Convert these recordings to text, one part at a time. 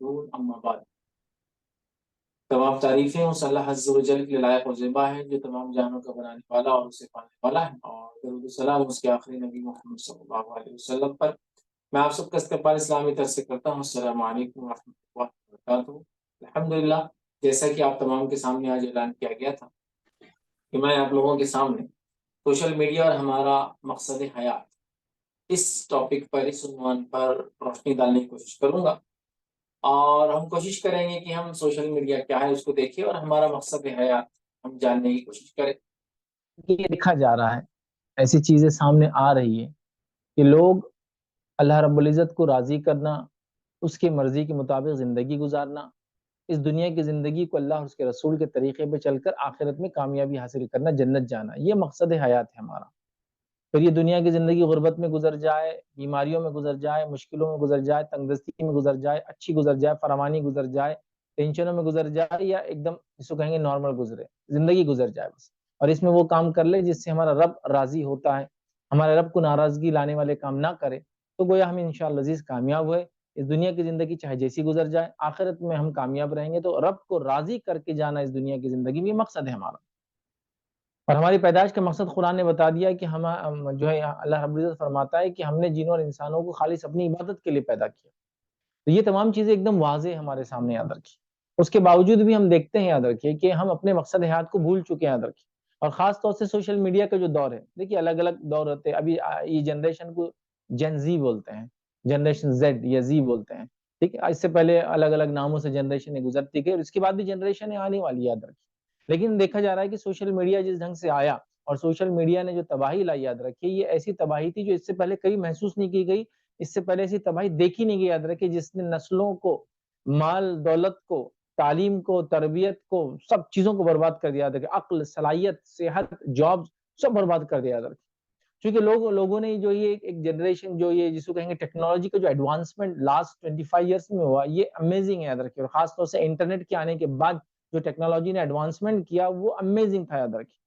يعملون أما بعد تمام تعریفیں اس اللہ عز و جل کے لائق و زیبا ہے جو تمام جہانوں کا بنانے والا اور اسے پانے والا ہے، اور درود و سلام اس کے آخری نبی محمد صلی اللہ علیہ وسلم پر۔ میں آپ سب کا استقبال اسلامی طرف سے کرتا ہوں۔ السلام علیکم ورحمۃ اللہ وبرکاتہ۔ الحمدللہ، جیسا کہ آپ تمام کے سامنے آج اعلان کیا گیا تھا کہ میں آپ لوگوں کے سامنے سوشل میڈیا اور ہمارا مقصد حیات اس ٹاپک پر، اس عنوان پر روشنی ڈالنے کی کوشش کروں گا، اور ہم کوشش کریں گے کہ ہم سوشل میڈیا کیا ہے اس کو دیکھیں اور ہمارا مقصد حیات ہم جاننے کی کوشش کریں۔ یہ دیکھا جا رہا ہے، ایسی چیزیں سامنے آ رہی ہیں کہ لوگ اللہ رب العزت کو راضی کرنا، اس کی مرضی کے مطابق زندگی گزارنا، اس دنیا کی زندگی کو اللہ اور اس کے رسول کے طریقے پہ چل کر آخرت میں کامیابی حاصل کرنا، جنت جانا، یہ مقصد حیات ہے ہمارا۔ پھر یہ دنیا کی زندگی غربت میں گزر جائے، بیماریوں میں گزر جائے، مشکلوں میں گزر جائے، تنگ دستی میں گزر جائے، اچھی گزر جائے، فراوانی گزر جائے، ٹینشنوں میں گزر جائے، یا ایک دم جس کو کہیں گے نارمل گزرے، زندگی گزر جائے بس، اور اس میں وہ کام کر لے جس سے ہمارا رب راضی ہوتا ہے، ہمارے رب کو ناراضگی لانے والے کام نہ کرے، تو گویا ہم انشاءاللہ عزیز کامیاب ہوئے۔ اس دنیا کی زندگی چاہے جیسی گزر جائے، آخرت میں ہم کامیاب رہیں گے۔ تو رب کو راضی کر کے جانا اس دنیا کی زندگی میں، یہ مقصد ہے ہمارا۔ اور ہماری پیدائش کا مقصد قرآن نے بتا دیا کہ ہم جو ہے اللہ رب العزت فرماتا ہے کہ ہم نے جنوں اور انسانوں کو خالص اپنی عبادت کے لیے پیدا کیا۔ تو یہ تمام چیزیں ایک دم واضح ہمارے سامنے یاد رکھی، اس کے باوجود بھی ہم دیکھتے ہیں، یاد رکھیے کہ ہم اپنے مقصد حیات کو بھول چکے ہیں، یاد رکھیے۔ اور خاص طور سے سوشل میڈیا کا جو دور ہے، دیکھیے الگ الگ دور ہوتے ہیں، ابھی یہ جنریشن کو جن زی بولتے ہیں، جنریشن زیڈ یا زی بولتے ہیں، ٹھیک ہے۔ اس سے پہلے الگ الگ ناموں سے جنریشن گزرتی گئی، اور اس کے بعد بھی جنریشن آنے والی، یاد رکھیے۔ لیکن دیکھا جا رہا ہے کہ سوشل میڈیا جس ڈھنگ سے آیا اور سوشل میڈیا نے جو تباہی لائی، یاد رکھیے یہ ایسی تباہی تھی جو اس سے پہلے کبھی محسوس نہیں کی گئی، اس سے پہلے ایسی تباہی دیکھی نہیں گئی، یاد رکھیے، جس نے نسلوں کو، مال دولت کو، تعلیم کو، تربیت کو، سب چیزوں کو برباد کر دیا، یاد رکھیے، عقل، صلاحیت، صحت، جاب، سب برباد کر دیا، یاد رکھیے۔ کیونکہ لوگوں نے جو یہ ایک جنریشن جو یہ جس کو کہیں گے ٹیکنالوجی کا جو ایڈوانسمنٹ لاسٹ 25 ایئرس میں ہوا، یہ امیزنگ ہے، یاد رکھیے۔ اور خاص طور سے انٹرنیٹ کے آنے کے بعد جو ٹیکنالوجی نے ایڈوانسمنٹ کیا وہ امیزنگ تھا، یاد رکھیے۔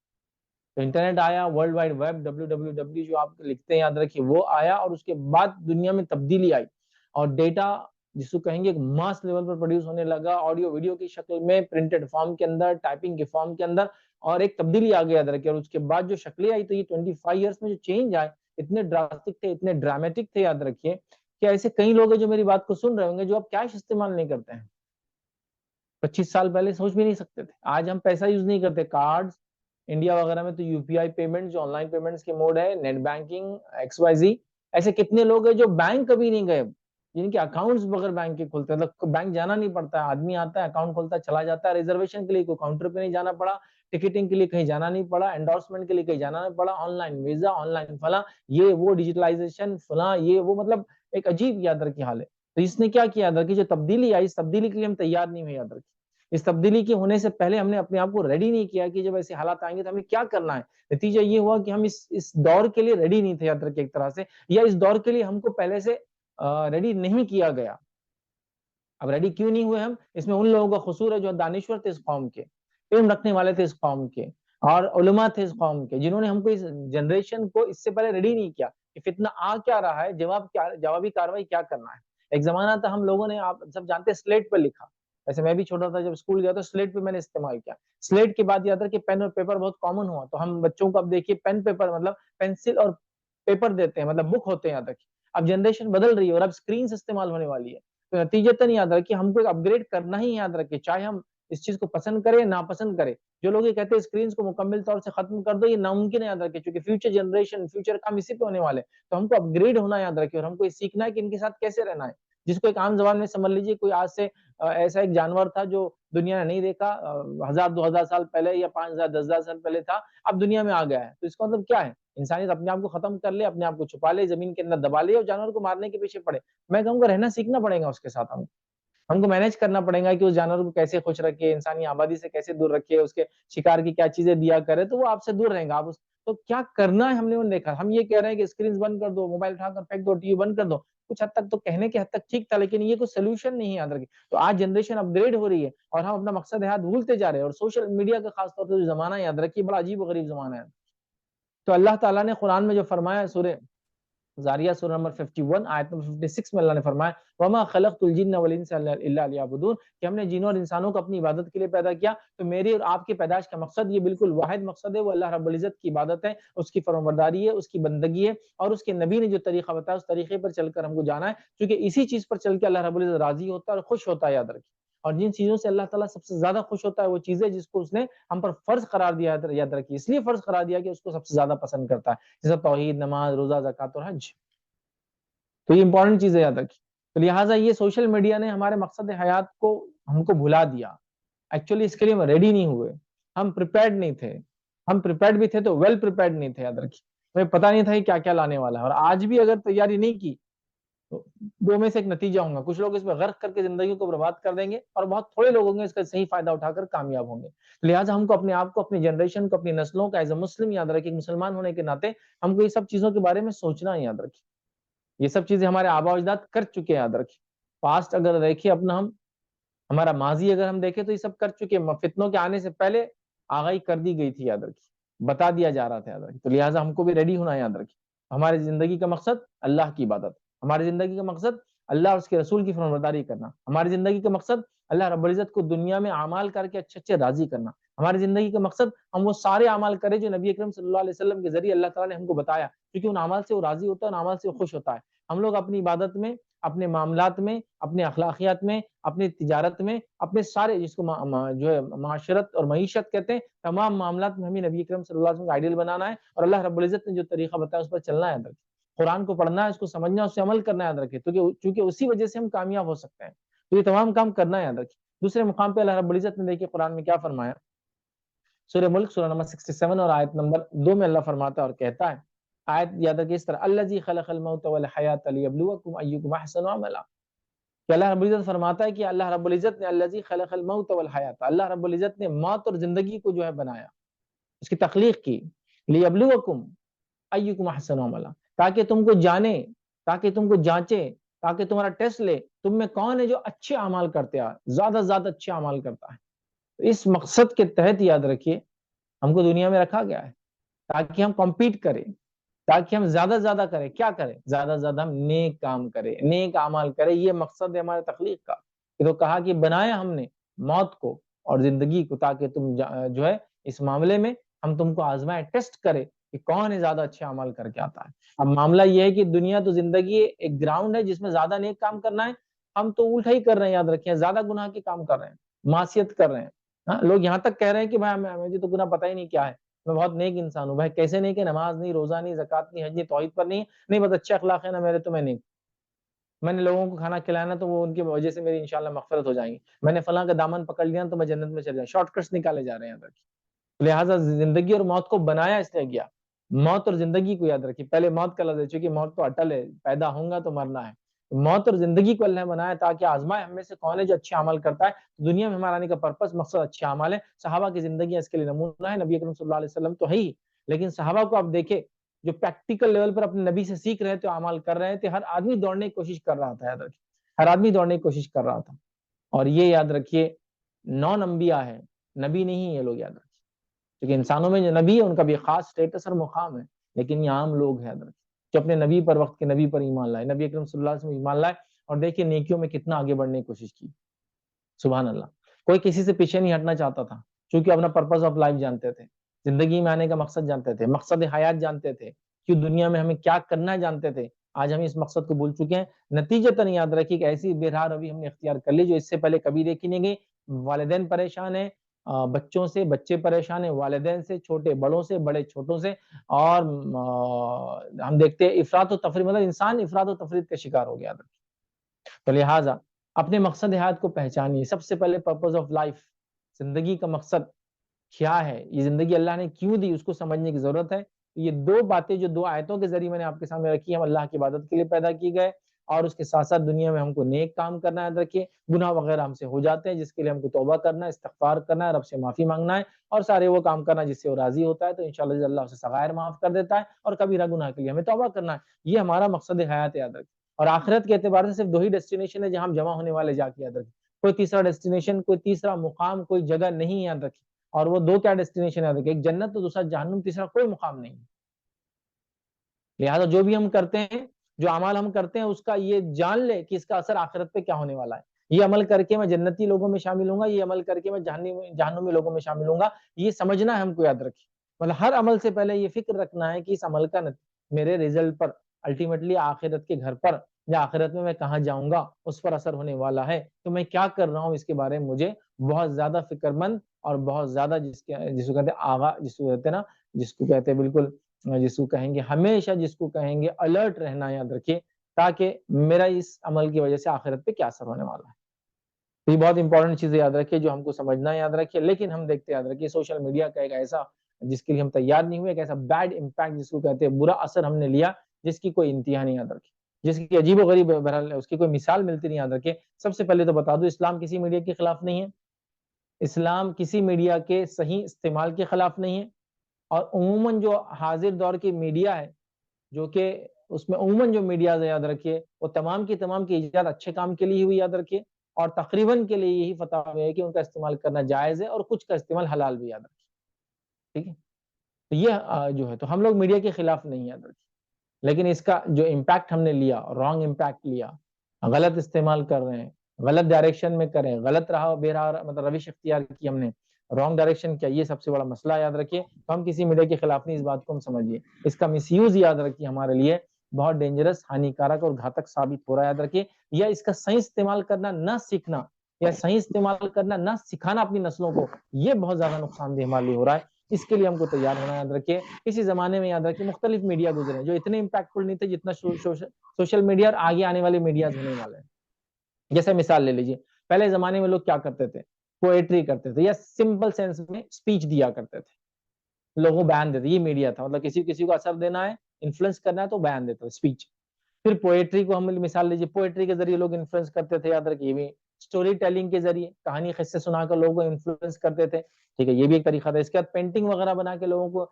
تو انٹرنیٹ آیا، ورلڈ وائڈ ویب، WWW جو آپ لکھتے ہیں، یاد رکھیے وہ آیا، اور اس کے بعد دنیا میں تبدیلی آئی، اور ڈیٹا جس کو کہیں گے ایک ماس لیول پر پروڈیوس ہونے لگا، آڈیو ویڈیو کی شکل میں، پرنٹڈ فارم کے اندر، ٹائپنگ کے فارم کے اندر، اور ایک تبدیلی آ گئی، یاد رکھیے۔ اور اس کے بعد جو شکلیں آئی، تو یہ 25 ایئرس میں جو چینج آئے اتنے ڈراسٹک تھے، اتنے ڈرامیٹک تھے، یاد رکھیے کہ ایسے کئی لوگ ہیں جو میری بات کو سن رہے ہوں گے جو اب کیش استعمال نہیں کرتے ہیں، 25 سال پہلے سوچ بھی نہیں سکتے تھے۔ آج ہم پیسہ یوز نہیں کرتے، کارڈ انڈیا وغیرہ میں تو UPI پیمنٹ جو آن لائن پیمنٹس کے موڈ ہے، نیٹ بینکنگ، XYZ، ایسے کتنے لوگ ہیں جو بینک کبھی نہیں گئے، جن کے اکاؤنٹس بغیر بینک کے کھلتے ہیں، مطلب بینک جانا نہیں پڑتا ہے، آدمی آتا ہے، اکاؤنٹ کھولتا ہے، چلا جاتا ہے، ریزرویشن کے لیے کوئی کاؤنٹر پہ نہیں جانا پڑا، ٹکٹنگ کے لیے کہیں جانا نہیں پڑا، انڈورسمنٹ کے لیے کہیں جانا نہیں پڑا، on line visa, on line فلاں، یہ وہ ڈیجیٹلائزیشن فلاں، یہ وہ، مطلب ایک عجیب یاد رکھی حال ہے۔ تو اس نے کیا کیا، یاد رکھی جو تبدیلی آئی، اس تبدیلی کے لیے ہم تیار نہیں ہوئے، یاد رکھی۔ اس تبدیلی کے ہونے سے پہلے ہم نے اپنے آپ کو ریڈی نہیں کیا کہ جب ایسے حالات آئیں گے تو ہمیں کیا کرنا ہے۔ نتیجہ یہ ہوا کہ ہم اس دور کے لیے ریڈی نہیں تھے، یاد رکھیے ایک طرح سے، یا اس دور کے لیے ہم کو پہلے سے ریڈی نہیں کیا گیا۔ اب ریڈی کیوں نہیں ہوئے ہم؟ اس میں ان لوگوں کا قصور ہے جو دانشور تھے اس قوم کے، علم رکھنے والے تھے اس قوم کے، اور علماء تھے اس قوم کے، جنہوں نے ہم کو اس جنریشن کو اس سے پہلے ریڈی نہیں کیا کہ فتنہ آ کیا رہا ہے، جوابی کاروائی کیا کرنا ہے۔ ایک زمانہ تھا ہم لوگوں نے، آپ سب جانتے ہیں، سلیٹ پر لکھا۔ ویسے میں بھی چھوٹا تھا جب اسکول گیا تو سلیٹ پہ میں نے استعمال کیا۔ سلیٹ کے بعد یاد رکھے پین اور پیپر بہت کامن ہوا، تو ہم بچوں کو اب دیکھیے پین پیپر مطلب پینسل اور پیپر دیتے ہیں، مطلب بک ہوتے ہیں، یاد رکھیے۔ اب جنریشن بدل رہی ہے اور اب اسکرین سے استعمال ہونے والی ہے، تو نتیجتاً یاد رکھیے ہم کو اپ گریڈ کرنا ہی، یاد رکھیے، چاہے ہم اس چیز کو پسند کریں ناپسند کریں۔ جو لوگ یہ کہتے ہیں اسکرینز کو مکمل طور سے ختم کر دو، یہ ناممکن ہے، یاد رکھیے، کیونکہ فیوچر جنریشن، فیوچر کام اسی پہ ہونے والے، تو ہم کو اپ گریڈ ہونا، یاد رکھیے، اور ہم کو یہ سیکھنا ہے کہ ان کے ساتھ کیسے رہنا ہے۔ جس کو ایک عام زبان میں سمجھ لیجیے، کوئی آج سے ایسا ایک جانور تھا جو دنیا نے نہیں دیکھا، 1000-2000 سال پہلے یا 5000-10,000 سال پہلے تھا، اب دنیا میں آ گیا ہے۔ تو اس کا مطلب کیا ہے؟ انسانیت اپنے آپ کو ختم کر لے، اپنے آپ کو چھپا لے، زمین کے اندر دبا لے اور جانور کو مارنے کے پیچھے پڑے۔ میں کہوں گا رہنا سیکھنا پڑے گا اس کے ساتھ، ہم کو مینج کرنا پڑے گا کہ اس جانور کو کیسے خوش رکھے، انسانی آبادی سے کیسے دور رکھے، اس کے شکار کی کیا چیزیں دیا کرے، تو وہ آپ سے دور رہیں گا۔ تو کیا کرنا ہے ہم نے دیکھا۔ ہم یہ کہہ رہے ہیں کہ اسکرینز بند کر دو، موبائل اٹھا کر پھینک دو، ٹی وی بند کر دو، کچھ حد تک تو کہنے کے حد تک ٹھیک تھا، لیکن یہ کوئی سولوشن نہیں ہے، یاد رکھیے۔ تو آج جنریشن اپ گریڈ ہو رہی ہے اور ہم اپنا مقصد حیات بھولتے جا رہے ہیں، اور سوشل میڈیا کا خاص طور سے جو زمانہ ہے، یاد رکھیے بڑا عجیب و غریب زمانہ ہے۔ تو اللہ تعالیٰ نے قرآن میں جو فرمایا، سورہ زاریہ سورہ نمبر 51 آیت نمبر 56 میں اللہ نے فرمایا وما خلقت الجن والانس الا لیعبدون، کہ ہم نے جنوں اور انسانوں کو اپنی عبادت کے لیے پیدا کیا. تو میری اور آپ کی پیدائش کا مقصد یہ بالکل واحد مقصد ہے، وہ اللہ رب العزت کی عبادت ہے، اس کی فرمانبرداری ہے، اس کی بندگی ہے، اور اس کے نبی نے جو طریقہ بتایا اس طریقے پر چل کر ہم کو جانا ہے، کیونکہ اسی چیز پر چل کے اللہ رب العزت راضی ہوتا ہے اور خوش ہوتا ہے. یاد رکھیے، اور جن چیزوں سے اللہ تعالیٰ سب سے زیادہ خوش ہوتا ہے وہ چیزیں جس کو اس نے ہم پر فرض قرار دیا ہے. یاد رکھیے، اس لیے فرض قرار دیا کہ اس کو سب سے زیادہ پسند کرتا ہے، جیسے توحید، نماز، روزہ، زکوٰۃ اور حج. تو یہ امپورٹنٹ چیز ہے، یاد رکھیے. تو لہٰذا یہ سوشل میڈیا نے ہمارے مقصد حیات کو ہم کو بھلا دیا. ایکچولی اس کے لیے ہم ریڈی نہیں ہوئے، ہم پریپیئرڈ نہیں تھے. ہم پریپیئرڈ بھی تھے تو ویل پریپیئرڈ نہیں تھے. یاد رکھیے، ہمیں پتہ نہیں تھا کہ کیا کیا لانے والا ہے، اور آج بھی اگر تیاری نہیں کی تو دو میں سے ایک نتیجہ ہوں گا. کچھ لوگ اس میں غرق کر کے زندگی کو برباد کر دیں گے، اور بہت تھوڑے لوگ ہوں گے اس کا صحیح فائدہ اٹھا کر کامیاب ہوں گے. لہٰذا ہم کو اپنے آپ کو، اپنی جنریشن کو، اپنی نسلوں کا ایز اے مسلم، یاد رکھیے، مسلمان ہونے کے ناطے ہم کو یہ سب چیزوں کے بارے میں سوچنا ہے. یاد رکھیے، یہ سب چیزیں ہمارے آبا و اجداد کر چکے ہیں. یاد رکھیے، پاسٹ اگر دیکھیں اپنا، ہمارا ماضی اگر ہم دیکھیں تو یہ سب کر چکے ہیں. فتنوں کے آنے سے پہلے آگاہی کر دی گئی تھی. یاد رکھیے، بتا دیا جا رہا تھا. یاد رکھیے، تو لہٰذا ہم کو بھی ریڈی ہونا ہے. یاد رکھیے، ہماری زندگی کا مقصد اللہ کی عبادت، ہماری زندگی کا مقصد اللہ اور اس کے رسول کی فرمانبرداری کرنا، ہماری زندگی کا مقصد اللہ رب العزت کو دنیا میں اعمال کر کے اچھے اچھے راضی کرنا، ہماری زندگی کا مقصد ہم وہ سارے اعمال کریں جو نبی اکرم صلی اللہ علیہ وسلم کے ذریعے اللہ تعالیٰ نے ہم کو بتایا، کیونکہ ان اعمال سے وہ راضی ہوتا ہے، ان اعمال سے وہ خوش ہوتا ہے. ہم لوگ اپنی عبادت میں، اپنے معاملات میں، اپنے اخلاقیات میں، اپنی تجارت میں، اپنے سارے جس کو جو ہے معاشرت اور معیشت کہتے ہیں، تمام معاملات میں ہمیں نبی اکرم صلی اللہ علیہ وسلم کا آئیڈیل بنانا ہے، اور اللہ رب العزت نے جو طریقہ بتایا اس پر چلنا ہے. قرآن کو پڑھنا ہے، اس کو سمجھنا، اس سے عمل کرنا. یاد رکھے، چونکہ اسی وجہ سے ہم کامیاب ہو سکتے ہیں. تو یہ تمام کام کرنا ہے. یاد رکھیے، دوسرے مقام پہ اللہ رب العزت نے دیکھیے قرآن میں کیا فرمایا. سورہ ملک سورہ نمبر 67 اور آیت نمبر 2 میں اللہ فرماتا ہے اور کہتا ہے، آیت یاد رکھیے اس طرح، الذی خلق الموت والحیات لیبلوکم ایکم احسن عملا. کہ اللہ رب العزت فرماتا ہے کہ اللہ رب العزت نے الذی خلق الموت والحیات، اللہ رب العزت نے موت اور زندگی کو جو ہے بنایا، اس کی تخلیق کی، لیبلوکم ایکم احسن عملا، تاکہ تم کو جانے، تاکہ تم کو جانچے، تاکہ تمہارا ٹیسٹ لے تم میں کون ہے جو اچھے اعمال کرتے ہیں، زیادہ سے زیادہ اچھے اعمال کرتا ہے. اس مقصد کے تحت یاد رکھیے ہم کو دنیا میں رکھا گیا ہے، تاکہ ہم کمپیٹ کریں، تاکہ ہم زیادہ سے زیادہ کریں. کیا کریں؟ زیادہ سے زیادہ ہم نیک کام کریں، نیک اعمال کریں. یہ مقصد ہے ہمارے تخلیق کا. تو کہا کہ بنایا ہم نے موت کو اور زندگی کو، تاکہ تم جو ہے اس معاملے میں ہم تم کو آزمائیں، ٹیسٹ کرے کہ کون ہے زیادہ اچھے عمل کر کے آتا ہے. اب معاملہ یہ ہے کہ دنیا تو زندگی ایک گراؤنڈ ہے جس میں زیادہ نیک کام کرنا ہے، ہم تو الٹا ہی کر رہے ہیں. یاد رکھیں، زیادہ گناہ کے کام کر رہے ہیں، معصیت کر رہے ہیں. لوگ یہاں تک کہہ رہے ہیں کہ بھائی مجھے تو گناہ پتہ ہی نہیں کیا ہے، میں بہت نیک انسان ہوں. بھائی کیسے نیک ہے؟ نماز نہیں، روزہ نہیں، زکوٰۃ نہیں، حج نہیں، توحید پر نہیں بس اچھے اخلاق ہے نا میرے تو میں نیک. میں نے لوگوں کو کھانا کھلانا تو وہ ان کی وجہ سے میری انشاءاللہ مغفرت ہو جائیں گی. میں نے فلاں کا دامن پکڑ لیا تو میں جنت میں چل جاؤں. شارٹ کٹس نکالے جا رہے ہیں. یاد رکھیے، لہٰذا زندگی اور موت کو بنایا اس نے گیا. موت اور زندگی کو یاد رکھیے، پہلے موت کا لفظ ہے چونکہ موت تو اٹل ہے، پیدا ہوں گا تو مرنا ہے. موت اور زندگی کو اللہ نے بنایا تاکہ آزمائے ہم میں سے کون ہے جو اچھے عمل کرتا ہے. دنیا میں ہمارا آنے کا پرپس، مقصد اچھے اعمال ہے. صحابہ کی زندگی اس کے لیے نمونہ ہے. نبی اکرم صلی اللہ علیہ وسلم تو ہے ہی، لیکن صحابہ کو آپ دیکھیں جو پریکٹیکل لیول پر اپنے نبی سے سیکھ رہے تھے، اعمال کر رہے تھے. ہر آدمی دوڑنے کی کوشش کر رہا تھا. یاد رکھیے، ہر آدمی دوڑنے کی کوشش کر رہا تھا. اور یہ یاد رکھیے نون انبیاء ہے، نبی نہیں. یہ لوگ یاد رکھیے، کیونکہ انسانوں میں جو نبی ہے ان کا بھی خاص سٹیٹس اور مقام ہے، لیکن یہ عام لوگ ہیں. یاد رکھیے، جو اپنے نبی پر، وقت کے نبی پر ایمان لائے، نبی اکرم صلی اللہ علیہ وسلم ایمان لائے، اور دیکھیے نیکیوں میں کتنا آگے بڑھنے کی کوشش کی. سبحان اللہ. کوئی کسی سے پیچھے نہیں ہٹنا چاہتا تھا، چونکہ اپنا پرپز آف لائف جانتے تھے، زندگی میں آنے کا مقصد جانتے تھے، مقصد حیات جانتے تھے، کہ دنیا میں ہمیں کیا کرنا ہے جانتے تھے. آج ہم اس مقصد کو بھول چکے ہیں. نتیجتاً یاد رکھیے کہ ایسی بے-راہ روی ہم نے اختیار کر لی جو اس سے پہلے کبھی دیکھی نہیں گئی. والدین پریشان ہیں بچوں سے، بچے پریشان ہیں والدین سے، چھوٹے بڑوں سے، بڑے چھوٹوں سے. اور ہم دیکھتے ہیں افراط و تفریط، مطلب انسان افراط و تفریط کا شکار ہو گیا. تو لہٰذا اپنے مقصد حیات کو پہچانیے. سب سے پہلے پرپز آف لائف، زندگی کا مقصد کیا ہے، یہ زندگی اللہ نے کیوں دی، اس کو سمجھنے کی ضرورت ہے. یہ دو باتیں جو دو آیتوں کے ذریعے میں نے آپ کے سامنے رکھی ہیں، ہم اللہ کی عبادت کے لیے پیدا کی گئے، اور اس کے ساتھ ساتھ دنیا میں ہم کو نیک کام کرنا ہے. یاد رکھیے گناہ وغیرہ ہم سے ہو جاتے ہیں جس کے لیے ہم کو توبہ کرنا ہے، استغفار کرنا ہے، رب سے معافی مانگنا ہے، اور سارے وہ کام کرنا جس سے وہ راضی ہوتا ہے. تو انشاءاللہ اللہ اسے صغائر معاف کر دیتا ہے، اور کبیرہ گناہ کے لیے ہمیں توبہ کرنا ہے. یہ ہمارا مقصد حیات. یاد رکھیے، اور آخرت کے اعتبار سے صرف دو ہی ڈیسٹینیشن ہے جہاں ہم جمع ہونے والے جا کے. یاد رکھیے کوئی تیسرا ڈیسٹینیشن، کوئی تیسرا مقام، کوئی جگہ نہیں. یاد رکھیے، اور وہ دو کیا ڈیسٹینیشن. یاد رکھیے ایک جنت تو دوسرا جہنم، تیسرا کوئی مقام نہیں. لہٰذا جو بھی ہم کرتے ہیں، جو اعمال ہم کرتے ہیں، اس کا یہ جان لے کہ اس کا اثر آخرت پہ کیا ہونے والا ہے. یہ عمل کر کے میں جنتی لوگوں میں شامل ہوں گا، یہ عمل کر کے میں جہنمی لوگوں میں شامل ہوں گا. یہ سمجھنا ہے ہم کو، یاد رکھیے. مطلب ہر عمل سے پہلے یہ فکر رکھنا ہے کہ اس عمل کا میرے رزلٹ پر، الٹیمیٹلی آخرت کے گھر پر یا آخرت میں کہاں جاؤں گا اس پر اثر ہونے والا ہے. تو میں کیا کر رہا ہوں اس کے بارے میں مجھے بہت زیادہ فکر مند اور بہت زیادہ جس کو کہتے ہیں جس کو کہتے ہیں نا، جس کو کہتے ہیں بالکل، جس کو کہیں گے ہمیشہ، جس کو کہیں گے الرٹ رہنا. یاد رکھیے تاکہ میرا اس عمل کی وجہ سے آخرت پہ کیا اثر ہونے والا ہے. یہ بہت امپورٹنٹ چیزیں یاد رکھیے جو ہم کو سمجھنا ہے. یاد رکھیے لیکن ہم دیکھتے یاد رکھیے سوشل میڈیا کا ایک ایسا جس کے لیے ہم تیار نہیں ہوئے، ایک ایسا بیڈ امپیکٹ جس کو کہتے ہیں برا اثر ہم نے لیا جس کی کوئی انتہا نہیں. یاد رکھیے جس کی عجیب و غریب بہرحال اس کی کوئی مثال ملتی نہیں. یاد رکھیے سب سے پہلے تو بتا دوں اسلام کسی میڈیا کے خلاف نہیں ہے، اسلام کسی میڈیا کے صحیح استعمال کے خلاف نہیں ہے. اور عموماً جو حاضر دور کی میڈیا ہے، جو کہ اس میں عموماً جو میڈیا ہے، یاد رکھیے وہ تمام کی ایجاد اچھے کام کے لیے ہوئی. یاد رکھیے اور تقریباً کے لیے یہی فتوی ہے کہ ان کا استعمال کرنا جائز ہے اور کچھ کا استعمال حلال بھی. یاد رکھیے ٹھیک ہے. تو یہ جو ہے تو ہم لوگ میڈیا کے خلاف نہیں. یاد رکھیے لیکن اس کا جو امپیکٹ ہم نے لیا، رانگ امپیکٹ لیا، غلط استعمال کر رہے ہیں، غلط ڈائریکشن میں کریں، غلط مطلب روش اختیار کی ہم نے، رانگ ڈائریکشن کیا، یہ سب سے بڑا مسئلہ. یاد رکھیے تو ہم کسی میڈیا کے خلاف نہیں، اس بات کو ہم سمجھیے. اس کا مس یوز یاد رکھیے ہمارے لیے بہت ڈینجرس، ہانیکارک اور گھاتک ثابت ہو رہا ہے. یاد رکھیے یا اس کا صحیح استعمال کرنا نہ سیکھنا یا صحیح استعمال کرنا نہ سکھانا اپنی نسلوں کو، یہ بہت زیادہ نقصان دہ ہمارے لیے ہو رہا ہے. اس کے لیے ہم کو تیار ہونا. یاد رکھیے کسی زمانے میں یاد رکھیے مختلف میڈیا گزرے جو اتنے امپیکٹفل نہیں تھے جتنا سوشل میڈیا اور آگے آنے والے میڈیاز ہونے والے ہیں. جیسے مثال لے لیجیے، پہلے زمانے میں لوگ کیا کرتے تھے، پوئٹری کرتے تھے یا سمپل سینس میں اسپیچ دیا کرتے تھے، لوگوں بیان دیتے. یہ میڈیا تھا، مطلب کسی کو اثر دینا ہے، انفلوئنس کرنا ہے تو بیان دیتا ہے، اسپیچ. پھر پوئٹری کو ہم مثال لیجیے، پوئٹری کے ذریعے لوگ انفلوئنس کرتے تھے. یاد رکھیے بھی اسٹوری ٹیلنگ کے ذریعے کہانی قصے سنا کر لوگوں کو انفلوئنس کرتے تھے. ٹھیک ہے، یہ بھی ایک طریقہ تھا. اس کے بعد پینٹنگ وغیرہ بنا کے لوگوں کو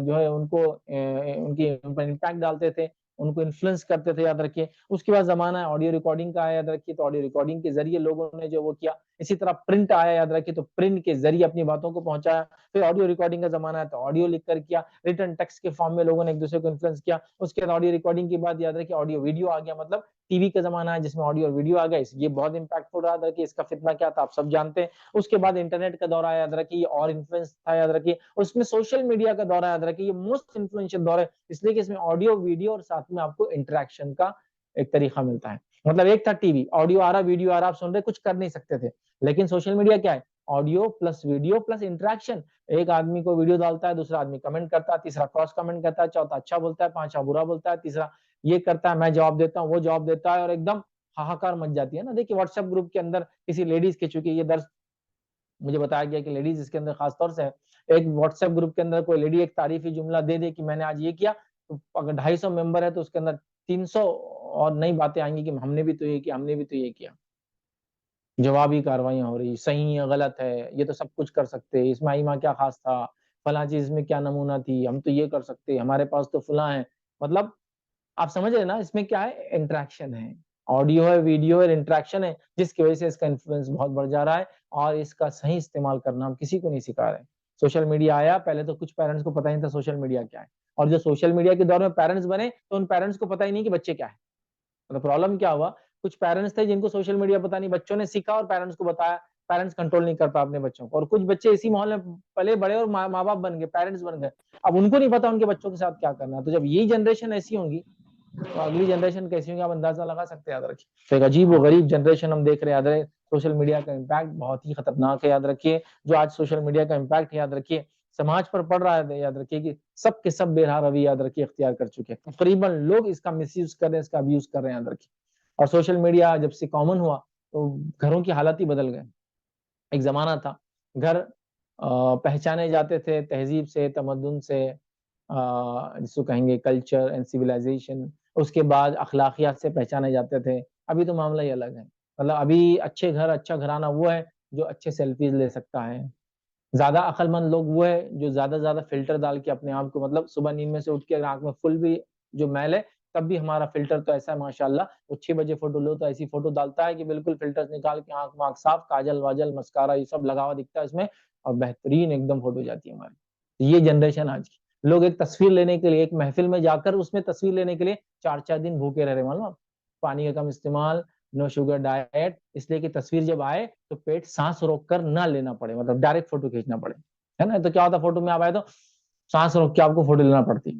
جو ہے ان کو ان کی امپیکٹ ڈالتے تھے، ان کو انفلوئنس کرتے تھے. یاد رکھیے اس کے بعد زمانہ آڈیو ریکارڈنگ کا آیا. یاد رکھیے تو آڈیو ریکارڈنگ کے ذریعے لوگوں نے جو وہ کیا. اسی طرح پرنٹ آیا. یاد رکھیے تو پرنٹ کے ذریعے اپنی باتوں کو پہنچایا. پھر آڈیو ریکارڈنگ کا زمانہ ہے تو آڈیو لکھ کر کیا، ریٹن ٹیکسٹ کے فارم میں لوگوں نے ایک دوسرے کو انفلوئنس کیا. اس کے بعد آڈیو ریکارڈنگ کے بعد یاد رکھیے آڈیو ویڈیو آ گیا، مطلب ٹی وی کا زمانہ ہے جس میں آڈیو اور ویڈیو آ گیا. یہ بہت امپیکٹفل رہا. یاد رکھیے اس کا فتنہ کیا تھا آپ سب جانتے ہیں. اس کے بعد انٹرنیٹ کا دور آیا. یاد رکھیے یہ اور انفلوئنس تھا. یاد رکھیے اس میں سوشل میڈیا کا دور. یاد رکھیے یہ موسٹ انفلوئنشل دور ہے، اس لیے کہ اس میں آڈیو ویڈیو اور ساتھ میں آپ کو انٹریکشن کا ایک طریقہ ملتا ہے. مطلب ایک تھا ٹی وی، آڈیو آ رہا، ویڈیو آ رہا، آپ سن رہے، کچھ کر نہیں سکتے تھے. لیکن سوشل میڈیا کیا ہے، audio plus video plus interaction. ایک آدمی کو ویڈیو ڈالتا ہے، دوسرا آدمی کمنٹ کرتا ہے، تیسرا کراس کمنٹ کرتا ہے، چوتھا اچھا بولتا ہے، پانچواں برا بولتا ہے، تیسرا یہ کرتا ہے، میں جواب دیتا ہوں، وہ جواب دیتا ہے، اور ایک دم ہاہاکار مچ جاتی ہے نا. دیکھیے واٹس ایپ گروپ کے اندر کسی لیڈیز کے، چونکہ یہ درس مجھے بتایا گیا کہ لیڈیز اس کے اندر خاص طور سے ہے، ایک واٹس ایپ گروپ کے اندر کوئی لیڈی ایک تعریفی جملہ دے دے کہ میں نے آج یہ کیا، تو اگر 250 ممبر ہے تو اس کے اندر 300 اور نئی باتیں آئیں گی کہ ہم نے بھی تو یہ کیا، ہم نے بھی تو یہ کیا. جوابی کاروائیاں ہو رہی، صحیح ہے غلط ہے، یہ تو سب کچھ کر سکتے، اس میں آئی ماں کیا خاص تھا، فلاں چیز میں کیا نمونہ تھی، ہم تو یہ کر سکتے، ہمارے پاس تو فلاں ہے. مطلب آپ سمجھ رہے نا اس میں کیا ہے، انٹریکشن ہے، آڈیو ہے، ویڈیو ہے، انٹریکشن ہے، جس کی وجہ سے اس کا انفلوئنس بہت بڑھ جا رہا ہے. اور اس کا صحیح استعمال کرنا ہم کسی کو نہیں سکھا رہے. سوشل میڈیا آیا پہلے تو کچھ پیرنٹس کو پتہ نہیں تھا سوشل میڈیا کیا ہے، اور جو سوشل میڈیا کے دور میں پیرنٹس بنے تو ان پیرنٹس کو پتہ ہی نہیں کہ بچے کیا ہے. مطلب پرابلم کیا ہوا، کچھ پیرنٹس تھے جن کو سوشل میڈیا پتہ نہیں، بچوں نے سیکھا اور پیرنٹس کو بتایا، پیرنٹس کنٹرول نہیں کر پا اپنے بچوں کو. اور کچھ بچے اسی ماحول میں پلے بڑے اور ماں باپ بن گئے، پیرنٹس بن گئے، اب ان کو نہیں پتا ان کے بچوں کے ساتھ کیا کرنا ہے. تو جب یہی جنریشن ایسی ہوں گی تو اگلی جنریشن کیسی ہوگی آپ اندازہ لگا سکتے ہیں. یاد رکھیے تو ایک عجیب و غریب جنریشن ہم دیکھ رہے ہیں. یاد رکھیے سوشل میڈیا کا امپیکٹ بہت ہی خطرناک ہے. یاد رکھیے جو آج سوشل میڈیا کا امپیکٹ ہے، یاد رکھیے سماج پر پڑ رہا ہے. یاد رکھیے کہ سب کے سب بے رہا روی یاد رکھیے اختیار کر چکے ہیں. تقریباً لوگ اس کا مس یوز کر رہے ہیں، اس کا ابیوز کر رہے ہیں. یاد رکھیے اور سوشل میڈیا جب سے کامن ہوا تو گھروں کی حالت ہی بدل گئے. ایک زمانہ تھا گھر پہچانے جاتے تھے تہذیب سے، تمدن سے، جس کو کہیں گے کلچر اینڈ سویلائزیشن، اس کے بعد اخلاقیات سے پہچانے جاتے تھے. ابھی تو معاملہ ہی الگ ہے. مطلب ابھی اچھے گھر، اچھا گھرانہ وہ ہے جو اچھے سیلفیز لے سکتا ہے. زیادہ عقل مند لوگ وہ ہے جو زیادہ زیادہ فلٹر ڈال کے اپنے آپ کو، مطلب صبح نیند میں سے اٹھ کے آنکھ میں فل بھی جو میل ہے تب بھی ہمارا فلٹر تو ایسا ہے ماشاءاللہ، وہ 6 بجے فوٹو لو تو ایسی فوٹو ڈالتا ہے کہ بالکل فلٹر نکال کے آنکھ مانکھ صاف، کاجل واجل مسکارا یہ سب لگا ہوا دکھتا ہے اس میں، اور بہترین ایک دم فوٹو جاتی ہے ہماری. یہ جنریشن آج کی. لوگ ایک تصویر لینے کے لیے ایک محفل میں جا کر اس میں تصویر لینے کے لیے 4 دن بھوکے رہ رہے, معلوم آپ, پانی کا کم استعمال, نو شوگر ڈائٹ, اس لیے کہ تصویر جب آئے تو پیٹ سانس روک کر نہ لینا پڑے, مطلب ڈائریکٹ فوٹو کھینچنا پڑے, ہے نا. تو کیا ہوتا فوٹو میں آپ آئے تو سانس روک کے آپ کو فوٹو لینا پڑتی.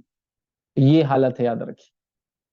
یہ حالت ہے, یاد رکھیے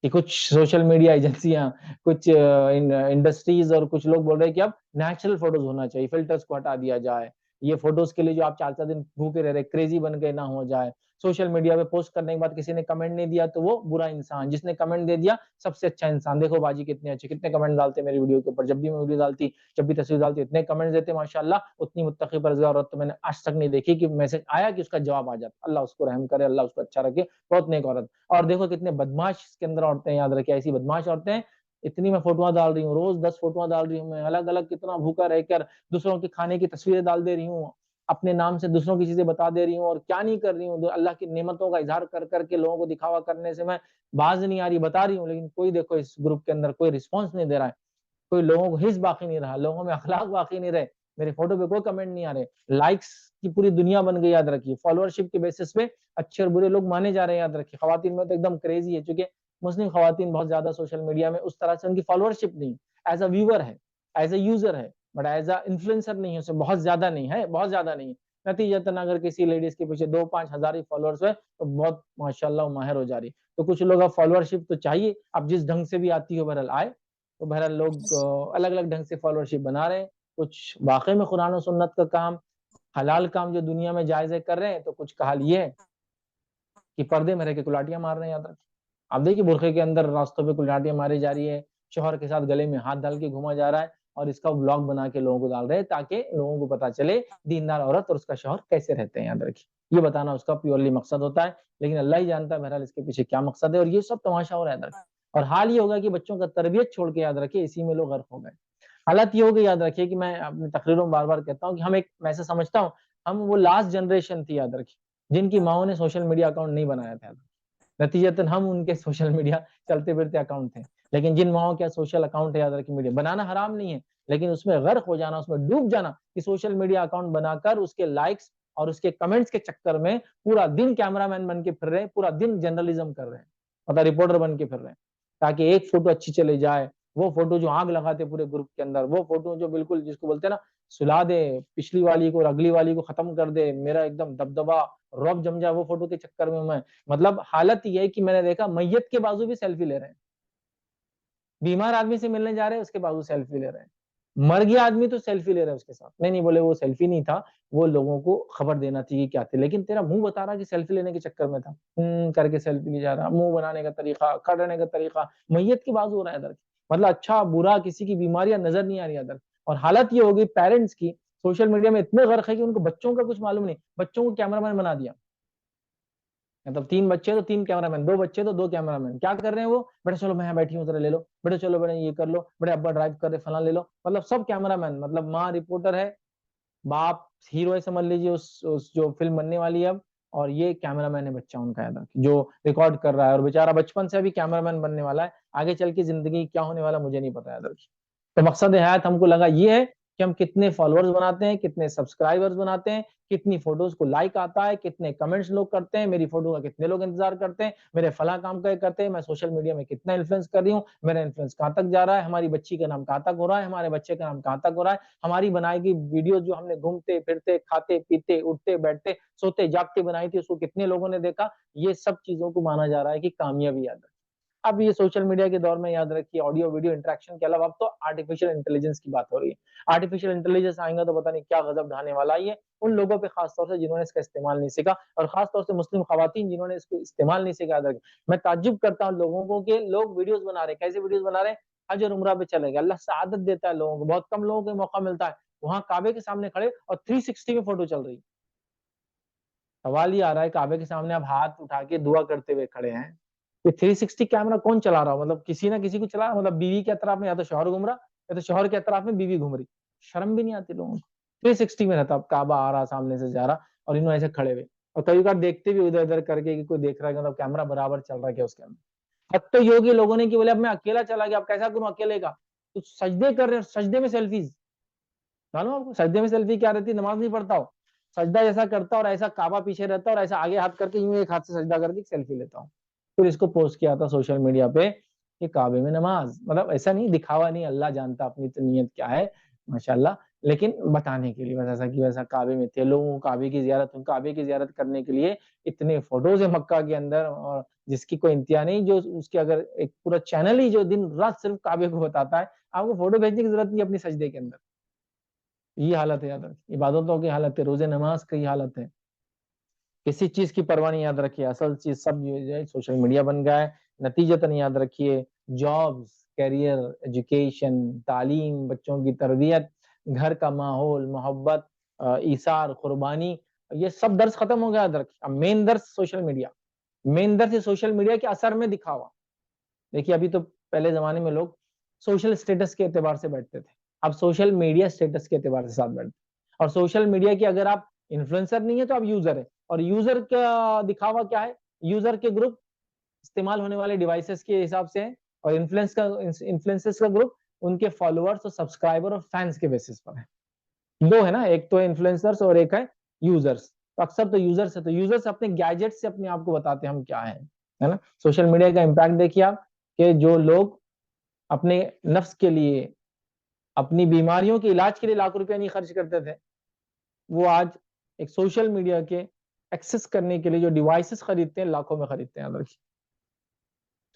کہ کچھ سوشل میڈیا ایجنسیاں, کچھ انڈسٹریز اور کچھ لوگ بول رہے ہیں کہ اب نیچرل فوٹوز ہونا چاہیے, فلٹرز کو ہٹا دیا جائے, یہ فوٹوز کے لیے جو آپ 4 دن بھوکے رہ رہے کریزی بن کے نہ ہو جائے. سوشل میڈیا پہ پوسٹ کرنے کے بعد کسی نے کمنٹ نہیں دیا تو وہ برا انسان, جس نے کمنٹ دے دیا سب سے اچھا انسان. دیکھو باجی کتنے اچھے, کتنے کمنٹ ڈالتے میری ویڈیو کے اوپر, جب بھی میں ویڈیو ڈالتی, جب بھی تصویر ڈالتی, اتنے کمنٹ دیتے ماشاءاللہ, اتنی متقی پرہیزگار عورت تو میں نے آج تک نہیں دیکھی کہ میسج آیا کہ اس کا جواب آ جاتا. اللہ اس کو رحم کرے, اللہ اس کو اچھا رکھے, بہت نیک عورت. اور دیکھو کتنے بدماش اس کے اندر عورتیں, یاد رکھے ایسی بدماش عورتیں ہیں. اتنی میں فوٹوਆਂ ڈال رہی ہوں, روز 10 فوٹوਆਂ ڈال رہی ہوں میں, الگ الگ کتنا بھوکا رہ کر دوسروں کے کھانے کی تصویریں ڈال دے رہی ہوں, اپنے نام سے دوسروں کی چیزیں بتا دے رہی ہوں, اور کیا نہیں کر رہی ہوں, اللہ کی نعمتوں کا اظہار کر کر کے لوگوں کو دکھاوا کرنے سے میں باز نہیں آ رہی, بتا رہی ہوں. لیکن کوئی دیکھو اس گروپ کے اندر کوئی رسپانس نہیں دے رہا ہے, کوئی لوگوں کو حس باقی نہیں رہا, لوگوں میں اخلاق باقی نہیں رہے, میرے فوٹو پہ کوئی کمنٹ نہیں آ رہے. لائکس کی پوری دنیا بن گئی, یاد رکھیے فالوورشپ کے بیسس پہ اچھے اور برے لوگ مانے جا رہے ہیں, یاد رکھیے. خواتین میں تو ایک دم کریزی ہے, چونکہ مسلم خواتین بہت زیادہ سوشل میڈیا میں اس طرح سے ان کی فالوورشپ نہیں, ایز اے ویور ہے, ایز اے یوزر ہے, بٹ ایز اے انفلوئنسر نہیں ہے, اسے بہت زیادہ نہیں ہے, بہت زیادہ نہیں. نتیجتاً اگر کسی لیڈیز کے پیچھے 2-5 ہزار فالوورس ہوئے تو بہت ماشاءاللہ ماہر ہو جا رہی. تو کچھ لوگ اب فالوورشپ تو چاہیے, اب جس ڈھنگ سے بھی آتی ہو بہرحال آئے, تو بہرحال لوگ الگ الگ ڈھنگ سے فالوورشپ بنا رہے ہیں. کچھ واقعی میں قرآن و سنت کا کام, حلال کام جو دنیا میں جائزے کر رہے ہیں, تو کچھ کا حال یہ ہے کہ پردے میں رہ کے کلاٹیاں مار رہے ہیں, یاد رکھیں. آپ دیکھیے برقعے کے اندر راستوں پہ کلاٹیاں ماری جا رہی ہے, شوہر کے ساتھ گلے میں ہاتھ ڈال کے گھوما جا رہا ہے, اور اس کا بلاگ بنا کے لوگوں کو ڈال رہے ہیں تاکہ لوگوں کو پتا چلے دیندار عورت اور اس کا شوہر کیسے رہتے ہیں, یاد رکھیے. یہ بتانا اس کا پیورلی مقصد ہوتا ہے, لیکن اللہ ہی جانتا ہے بہرحال اس کے پیچھے کیا مقصد ہے, اور یہ سب تماشا ہو رہا ہے. اور حال یہ ہوگا کہ بچوں کا تربیت چھوڑ کے, یاد رکھیے اسی میں لوگ غرق ہو گئے. حالت یہ ہوگی, یاد رکھیے کہ میں اپنی تقریروں میں بار بار کہتا ہوں کہ ہم ایک, میں ایسا سمجھتا ہوں ہم وہ لاسٹ جنریشن تھی, یاد رکھیے, جن کی ماؤں نے سوشل میڈیا اکاؤنٹ نہیں بنایا تھا. نتیجتاً ہم ان کے سوشل میڈیا چلتے پھرتے اکاؤنٹ تھے. لیکن جن ماؤں کے سوشل اکاؤنٹ ہے, یاد رکھیے میڈیا بنانا حرام نہیں ہے, لیکن اس میں غرق ہو جانا, اس میں ڈوب جانا, کہ سوشل میڈیا اکاؤنٹ بنا کر اس کے لائکس اور اس کے کمنٹس کے چکر میں پورا دن کیمرہ مین بن کے پھر رہے ہیں, پورا دن جرنلزم کر رہے ہیں, مطلب رپورٹر بن کے پھر رہے ہیں, تاکہ ایک فوٹو اچھی چلے جائے. وہ فوٹو جو آگ لگاتے پورے گروپ کے اندر, وہ فوٹو جو بالکل جس کو بولتے ہیں نا سلا دے پچھلی والی کو اور اگلی والی کو ختم کر دے, میرا ایک دم دبدبا رعب جم جائے, وہ فوٹو کے چکر میں مطلب حالت یہ ہے کہ میں نے دیکھا میت کے بازو بھی سیلفی لے رہے ہیں, بیمار آدمی سے ملنے جا رہے ہیں اس کے بازو سیلفی لے رہے ہیں, مر گیا آدمی تو سیلفی لے رہے ہیں اس کے ساتھ. نہیں بولے وہ سیلفی نہیں تھا, وہ لوگوں کو خبر دینا چاہیے کیا تھے, لیکن تیرا منہ بتا رہا کہ سیلفی لینے کے چکر میں تھا, کر کے سیلفی لے جا رہا, منہ بنانے کا طریقہ, کھڑنے کا طریقہ, میت کے بازو ہو رہا ہے ادھر. مطلب اچھا برا کسی کی بیماریاں نظر نہیں آ رہی ادھر. اور حالت یہ ہوگی پیرنٹس کی سوشل میڈیا میں اتنے غرق ہے کہ ان کو بچوں کا کچھ معلوم نہیں, بچوں کو کیمرہ مین بنا دیا, مطلب 3 بچے تو 3 کیمرہ مین, 2 بچے تو 2 کیمرہ مین. کیا کر رہے ہیں وہ, بیٹے چلو میں یہاں بیٹھی ہوں ذرا لے لو, بیٹے چلو بیٹے یہ کر لو, بیٹے ابا ڈرائیو کر رہے فلاں لے لو, مطلب سب کیمرہ مین. مطلب ماں رپورٹر ہے, باپ ہیرو ہے سمجھ لیجیے اس جو فلم بننے والی ہے اب, اور یہ کیمرہ مین ہے بچہ ان کا ہے جو ریکارڈ کر رہا ہے, اور بیچارہ بچپن سے ابھی کیمرہ مین بننے والا ہے, آگے چل کے زندگی کیا ہونے والا مجھے نہیں پتا ہے. تو مقصد حیات ہم کو لگا یہ ہے کہ ہم کتنے فالوورز بناتے ہیں, کتنے سبسکرائبرز بناتے ہیں, کتنی فوٹوز کو لائک آتا ہے, کتنے کمنٹس لوگ کرتے ہیں, میری فوٹو کا کتنے لوگ انتظار کرتے ہیں, میرے فلاں کام کا کرتے ہیں, میں سوشل میڈیا میں کتنا انفلوئنس کر رہی ہوں, میرا انفلوئنس کہاں تک جا رہا ہے, ہماری بچی کا نام کہاں تک ہو رہا ہے, ہمارے بچے کا نام کہاں تک ہو رہا ہے, ہماری بنائی گئی ویڈیو جو ہم نے گھومتے پھرتے کھاتے پیتے اٹھتے بیٹھتے سوتے جاگتے بنائی تھی اس کو کتنے لوگوں نے دیکھا. یہ سب چیزوں کو مانا جا رہا ہے کہ کامیابی یاد ہے. اب یہ سوشل میڈیا کے دور میں یاد رکھیے آڈیو ویڈیو انٹریکشن کے علاوہ اب تو آرٹیفیشل انٹیلیجنس کی بات ہو رہی ہے. آرٹیفیشل انٹیلیجنس آئیں گا تو پتہ نہیں کیا غضب ڈھانے والا ہے, ان لوگوں پہ خاص طور سے جنہوں نے اس کا استعمال نہیں سیکھا, اور خاص طور سے مسلم خواتین جنہوں نے اس کو استعمال نہیں سیکھا. میں تعجب کرتا ہوں لوگوں کو کہ لوگ ویڈیوز بنا رہے ہیں, کیسے ویڈیوز بنا رہے ہیں, حج اور عمرہ پہ چلے گئے, اللہ سعادت دیتا ہے لوگوں کو, بہت کم لوگوں کو موقع ملتا ہے, وہاں کعبے کے سامنے کھڑے اور 360 میں فوٹو چل رہی. سوال یہ آ رہا ہے کعبے کے سامنے آپ ہاتھ اٹھا کے دعا کرتے ہوئے کھڑے ہیں, 360 کیمرہ کون چلا رہا ہو, مطلب کسی نہ کسی کو چلا رہا, مطلب بیوی کے اطراف میں یا تو شوہر گھوم رہا یا تو شوہر کے اطراف میں بیوی گھوم رہی. شرم بھی نہیں آتی لوگوں کو, 360 میں رہتا, اب کعبہ آ رہا سامنے سے جا رہا اور انہوں ایسے کھڑے ہوئے, اور کئی بار دیکھتے بھی ادھر ادھر کر کے کہ کوئی دیکھ رہا ہے, مطلب کیمرہ برابر چل رہا ہے کیا اس کے اندر. حد تو یہ ہوگی لوگوں نے کہ بولے اب میں اکیلا چلا گیا, اب کیسا کروں اکیلے کا, تو سجدے کر رہے ہیں, سجدے میں سیلفیز. معلوم آپ کو سجدے میں سیلفی کیا رہتی ہے, نماز نہیں پڑھتا ہو, سجدہ جیسا کرتا اور ایسا کعبہ پیچھے رہتا اور ایسا آگے ہاتھ کر کے یوں ایک ہاتھ سے سجدہ کر کے سیلفی لیتا ہوں، پھر اس کو پوسٹ کیا تھا سوشل میڈیا پہ کہ کعبے میں نماز، مطلب ایسا نہیں دکھاوا نہیں، اللہ جانتا اپنی تو نیت کیا ہے ماشاءاللہ، لیکن بتانے کے لیے بس ایسا کہ ویسا کعبے میں تھے، لوگوں کعبے کی زیارت کرنے کے لیے اتنے فوٹوز ہیں مکہ کے اندر، اور جس کی کوئی انتہا نہیں، جو اس کے اگر ایک پورا چینل ہی جو دن رات صرف کعبے کو بتاتا ہے، آپ کو فوٹو بھیجنے کی ضرورت نہیں اپنی سجدے کے اندر. یہ حالت ہے، یاد رکھیے عبادتوں کی حالت ہے، روزے نماز کی حالت ہے، کسی چیز کی پرواہ نہیں، یاد رکھیے اصل چیز سب سوشل میڈیا بن گیا ہے. نتیجتاً یاد رکھیے جابز، کیریئر، ایجوکیشن، تعلیم، بچوں کی تربیت، گھر کا ماحول، محبت، ایثار، قربانی، یہ سب درس ختم ہو گیا. یاد رکھیے اب مین درس سوشل میڈیا، مین درس سوشل میڈیا کے اثر میں دکھاوا. دیکھیے ابھی تو پہلے زمانے میں لوگ سوشل سٹیٹس کے اعتبار سے بیٹھتے تھے، اب سوشل میڈیا سٹیٹس کے اعتبار سے ساتھ بیٹھتے ہیں. اور سوشل میڈیا کی اگر آپ انفلوئنسر نہیں ہے تو آپ یوزر ہے، اور یوزر کا دکھاوا کیا ہے، یوزر کے گروپ استعمال ہونے والے ڈیوائسز کے حساب سے ہیں، اور انفلوئنسرز کا گروپ ان کے فالوورز اور سبسکرائبر اور فینس کے بیسس پر ہے. دو ہے نا، ایک تو انفلوئنسرز اور ایک ہے یوزرز. تو اکثر تو یوزرز ہے، تو یوزرز اپنے گیجٹ سے اپنے آپ کو بتاتے ہیں ہم کیا ہیں، ہے نا. سوشل میڈیا کا امپیکٹ دیکھیے آپ کہ جو لوگ اپنے نفس کے لیے، اپنی بیماریوں کے علاج کے لیے لاکھوں روپیہ نہیں خرچ کرتے تھے، وہ آج ایک سوشل میڈیا کے ایکسس کرنے کے لیے جو ڈیوائسز خریدتے ہیں لاکھوں میں خریدتے ہیں.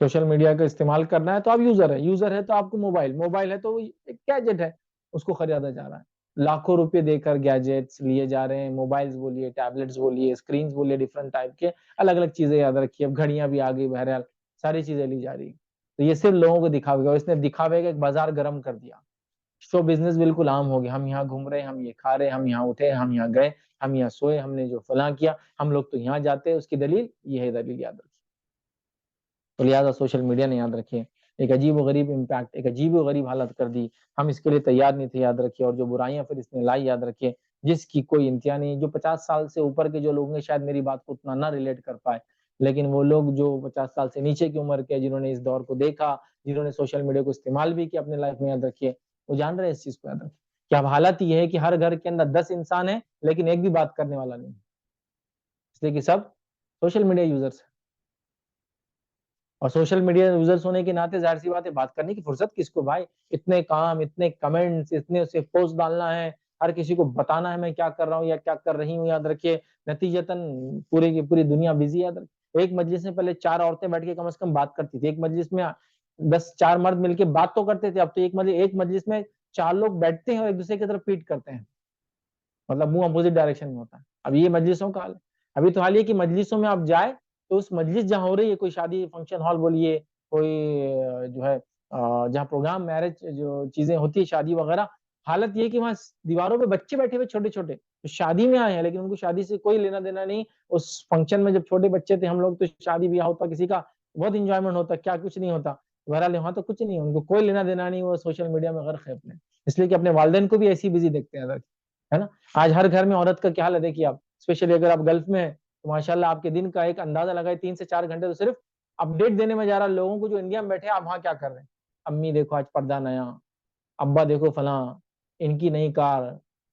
سوشل میڈیا کا استعمال کرنا ہے تو آپ یوزر ہے، یوزر ہے تو آپ کو موبائل ہے تو ایک گیجٹ ہے، اس کو خریدا جا رہا ہے. لاکھوں روپے دے کر گیجٹس لیے جا رہے ہیں، موبائلز بولیے، ٹیبلٹس بولیے، اسکرینز بولیے، ڈفرنٹ ٹائپ کے الگ الگ چیزیں. یاد رکھیے اب گھڑیاں بھی آ گئی، بہرحال ساری چیزیں لی جا رہی. تو یہ صرف لوگوں کو دکھاوے گا، اس نے دکھاوے کا ایک بازار گرم کر دیا. شو بزنس بالکل عام ہو گیا، ہم یہاں گھوم رہے ہیں، ہم یہ کھا رہے ہیں، ہم یہاں اٹھے، ہم یہاں گئے، ہم یہاں سوئے، ہم نے جو فلاں کیا، ہم لوگ تو یہاں جاتے ہیں. اس کی دلیل یہ ہے، دلیل یاد رکھیے. تو لہٰذا سوشل میڈیا نے یاد رکھیے ایک عجیب و غریب امپیکٹ، ایک عجیب و غریب حالت کر دی. ہم اس کے لیے تیار نہیں تھے، یاد رکھیے. اور جو برائیاں پھر اس نے لائی، یاد رکھیے جس کی کوئی انتہا نہیں. جو 50 سال سے اوپر کے جو لوگ ہیں شاید میری بات کو اتنا نہ ریلیٹ کر پائے، لیکن وہ لوگ جو 50 سال سے نیچے کی عمر کے، جنہوں نے اس دور کو دیکھا، جنہوں نے سوشل میڈیا کو استعمال بھی کیا اپنے لائف میں، یاد رکھیے وہ جان رہے ہیں اس چیز کو. یاد رکھیے کہ اب حالت یہ ہے کہ ہر گھر کے اندر 10 انسان ہیں لیکن ایک بھی بات کرنے والا نہیں، اس لیے کہ سب سوشل میڈیا یوزرز ہیں. اور سوشل میڈیا یوزرز ہونے کے ناطے ظاہر سی بات ہے بات کرنے کی فرصت کس کو بھائی، اتنے کام، اتنے کمنٹس، اتنے اسے پوسٹ ڈالنا ہے، ہر کسی کو بتانا ہے میں کیا کر رہا ہوں یا کیا کر رہی ہوں. یاد رکھیے نتیجتاً پوری کی پوری دنیا بزی ہے. یاد رکھیے ایک مجلس میں پہلے 4 عورتیں بیٹھ کے کم از کم بات کرتی تھی، ایک مجلس میں 4 مرد مل کے بات تو کرتے تھے. اب تو ایک مجلس میں 4 لوگ بیٹھتے ہیں اور ایک دوسرے کی طرف پیٹ کرتے ہیں، مطلب منہ اپوزٹ ڈائریکشن میں ہوتا ہے. اب یہ مجلسوں کا حال ہے. ابھی تو حال یہ کہ مجلسوں میں آپ جائیں تو اس مجلس جہاں ہو رہی ہے، کوئی شادی فنکشن ہال بولیے، کوئی جو ہے جہاں پروگرام میرج جو چیزیں ہوتی ہے شادی وغیرہ، حالت یہ کہ وہاں دیواروں پہ بچے بیٹھے ہوئے چھوٹے چھوٹے شادی میں آئے ہیں لیکن ان کو شادی سے کوئی لینا دینا نہیں. اس فنکشن میں جب چھوٹے بچے تھے ہم لوگ تو شادی بیاہ ہوتا کسی کا بہت انجوائمنٹ ہوتا، کیا کچھ نہیں ہوتا. بہرحال وہاں تو کچھ نہیں، ان کو کوئی لینا دینا نہیں، وہ سوشل میڈیا میں غرق ہے اپنے، اس لیے کہ اپنے والدین کو بھی ایسی بزی دیکھتے ہیں، ہے نا. آج ہر گھر میں عورت کا کیا حال ہے دیکھیے آپ، اسپیشلی اگر آپ گلف میں ہیں تو ماشاءاللہ آپ کے دن کا ایک اندازہ لگائے 3 سے 4 گھنٹے تو صرف اپڈیٹ دینے میں جا رہا لوگوں کو جو انڈیا میں بیٹھے آپ وہاں کیا کر رہے ہیں. امی دیکھو آج پردہ نیا، ابا دیکھو فلاں، ان کی نئی کار،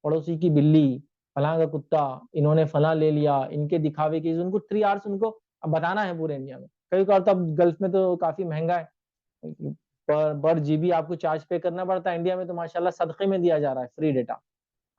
پڑوسی کی بلی، فلاں کا کتا، انہوں نے فلاں لے لیا، ان کے دکھاوے کی ان کو 3 آورس ان کو اب بتانا ہے پورے انڈیا میں. کئی بار تو اب گلف میں تو کافی مہنگا ہے، پر جی بی آپ کو چارج پے کرنا پڑتا ہے. انڈیا میں تو ماشاءاللہ صدقے میں دیا جا رہا ہے فری ڈیٹا،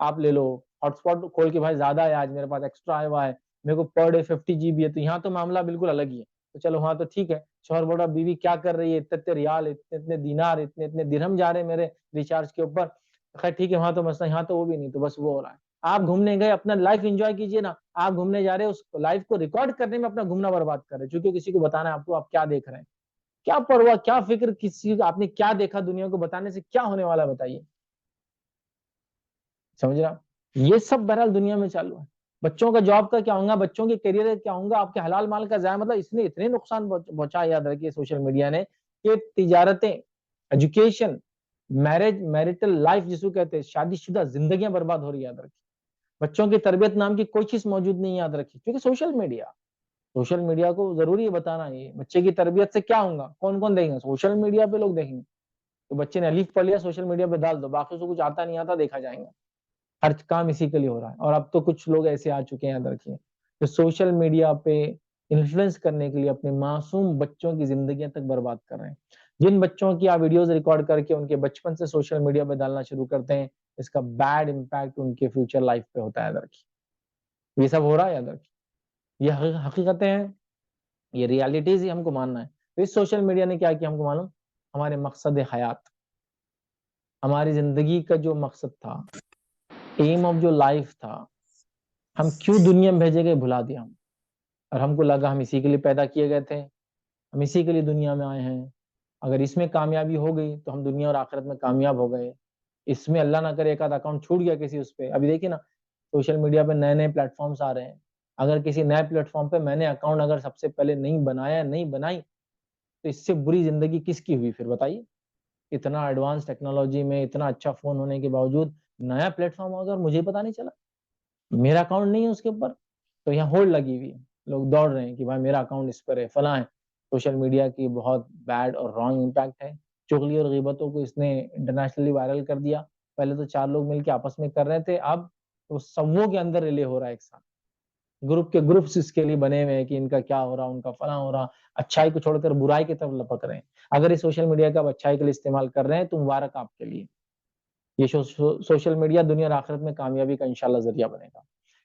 آپ لے لو. ہاٹ اسپاٹ کھول کے بھائی زیادہ ہے آج میرے پاس ایکسٹرا آیا ہوا ہے، میرے کو پر ڈے 50 جی بی ہے. تو یہاں تو معاملہ بالکل الگ ہی ہے. تو چلو وہاں تو ٹھیک ہے، شوہر بولا بیوی کیا کر رہی ہے، اتنے ریال، اتنے دینار، اتنے درہم جا رہے ہیں میرے ریچارج کے اوپر. خیر ٹھیک ہے وہاں تو مسئلہ، یہاں تو وہ بھی نہیں، تو بس وہ ہو رہا ہے. آپ گھومنے گئے اپنا لائف انجوائے کیجئے نا، آپ گھومنے جا رہے ہیں اس لائف کو ریکارڈ کرنے میں اپنا گھومنا برباد کر رہے ہیں، چونکہ کسی کو بتانا ہے آپ کو آپ کیا دیکھ رہے ہیں، کیا پرواہ، کیا فکر، کسی آپ نے کیا دیکھا دنیا کو بتانے سے کیا ہونے والا بتائیے. سمجھ رہا، یہ سب بہرحال دنیا میں چالو ہے. بچوں کا جاب کا کیا ہوگا، بچوں کے کیریئر کا کیا ہوگا، آپ کے حلال مال کا ضائع، مطلب اس نے اتنے نقصان پہنچا. یاد رکھیے سوشل میڈیا نے کہ تجارتیں، ایجوکیشن، میرج، میرٹل لائف جس کو کہتے ہیں، شادی شدہ زندگیاں برباد ہو رہی. یاد رکھیے بچوں کی تربیت نام کی کوئی چیز موجود نہیں. یاد رکھیے کیونکہ سوشل میڈیا کو ضروری ہے بتانا، یہ بچے کی تربیت سے کیا ہوگا، کون کون دیکھیں گے، سوشل میڈیا پہ لوگ دیکھیں گے. تو بچے نے الف پڑھ لیا سوشل میڈیا پہ ڈال دو، باقی سے کچھ آتا نہیں آتا دیکھا جائے گا. ہر کام اسی کے لیے ہو رہا ہے. اور اب تو کچھ لوگ ایسے آ چکے ہیں, یاد رکھیے, جو سوشل میڈیا پہ انفلوئنس کرنے کے لیے اپنے معصوم بچوں کی زندگیاں تک برباد کر رہے ہیں. جن بچوں کی آپ ویڈیوز ریکارڈ کر کے ان کے بچپن سے سوشل میڈیا پہ ڈالنا شروع کرتے ہیں, اس کا بیڈ امپیکٹ ان کے فیوچر لائف پہ ہوتا ہے. یاد رکھیے, یہ سب ہو رہا ہے. یاد رکھیے, یہ حقیقتیں ہیں, یہ ریالٹیز ہی ہم کو ماننا ہے. تو اس سوشل میڈیا نے کیا کیا ہم کو معلوم, ہمارے مقصد حیات, ہماری زندگی کا جو مقصد تھا, ایم آف جو لائف تھا, ہم کیوں دنیا میں بھیجے گئے بھلا دیا ہم. اور ہم کو لگا ہم اسی کے لیے پیدا کیے گئے تھے, ہم اسی کے لیے دنیا میں آئے ہیں. اگر اس میں کامیابی ہو گئی تو ہم دنیا اور آخرت میں کامیاب ہو گئے. اس میں اللہ نہ کرے ایک آدھ اکاؤنٹ چھوٹ گیا کسی اس پہ. ابھی دیکھیے نا, سوشل میڈیا پہ نئے نئے پلیٹ فارمس آ رہے ہیں. اگر کسی نئے پلیٹ فارم پہ میں نے اکاؤنٹ اگر سب سے پہلے نہیں بنایا, نہیں بنائی, تو اس سے بری زندگی کس کی ہوئی پھر بتائیے. اتنا ایڈوانس ٹیکنالوجی میں اتنا اچھا فون ہونے کے باوجود نیا پلیٹ فارم اگر مجھے پتا نہیں چلا, میرا اکاؤنٹ نہیں ہے اس کے اوپر, تو یہاں ہولڈ لگی ہوئی ہے, لوگ دوڑ رہے ہیں کہ بھائی میرا اکاؤنٹ اس پر ہے, فلاں ہے. سوشل میڈیا کی بہت بیڈ اور رانگ امپیکٹ ہے. چغلی اور غیبتوں کو اس نے انٹرنیشنلی وائرل کر دیا. پہلے تو 4 لوگ مل کے آپس میں کر رہے تھے, اب وہ سبوں کے اندر ریلے ہو رہا ہے ایک ساتھ. گروپ کے گروپس اس کے لیے بنے ہوئے ہیں کہ ان کا کیا ہو رہا, ان کا فلاں ہو رہا. اچھائی کو چھوڑ کر برائی کی طرف لپک رہے ہیں. اگر اس سوشل میڈیا کا اچھائی کے لیے استعمال کر رہے ہیں تو مبارک آپ کے لیے. یہ سوشل میڈیا دنیا اور آخرت میں کامیابی کا انشاءاللہ ذریعہ بنے گا.